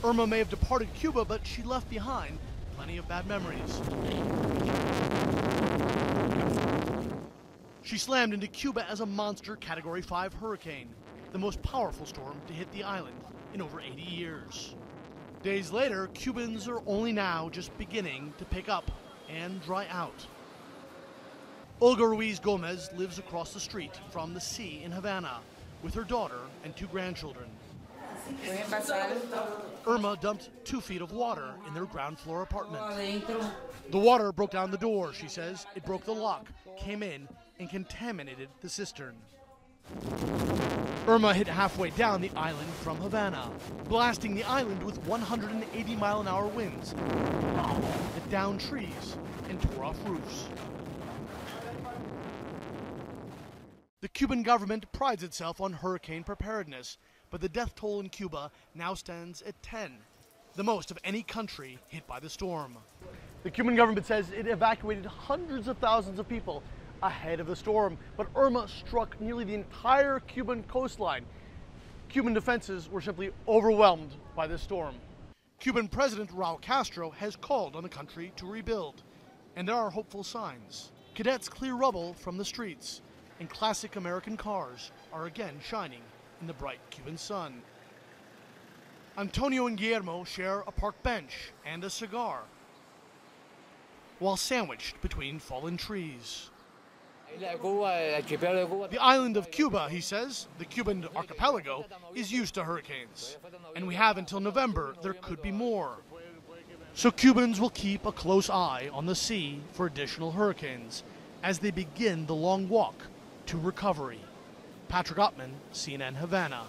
Irma may have departed Cuba, but she left behind plenty of bad memories. She slammed into Cuba as a monster Category 5 hurricane, the most powerful storm to hit the island in over 80 years. Days later, Cubans are only now just beginning to pick up and dry out. Olga Ruiz Gomez lives across the street from the sea in Havana with her daughter and 2 grandchildren. Irma dumped 2 feet of water in their ground floor apartment. The water broke down the door, she says. It broke the lock, came in, and contaminated the cistern. Irma hit halfway down the island from Havana, blasting the island with 180-mile-an-hour winds. It downed trees and tore off roofs. The Cuban government prides itself on hurricane preparedness, but the death toll in Cuba now stands at 10, the most of any country hit by the storm. The Cuban government says it evacuated hundreds of thousands of people ahead of the storm, but Irma struck nearly the entire Cuban coastline. Cuban defenses were simply overwhelmed by this storm. Cuban President Raul Castro has called on the country to rebuild, and there are hopeful signs. Cadets clear rubble from the streets, and classic American cars are again shining in the bright Cuban sun. Antonio and Guillermo share a park bench and a cigar, while sandwiched between fallen trees. The island of Cuba, he says, the Cuban archipelago, is used to hurricanes. And we have until November. There could be more. So Cubans will keep a close eye on the sea for additional hurricanes as they begin the long walk to recovery. Patrick Ottman, CNN Havana.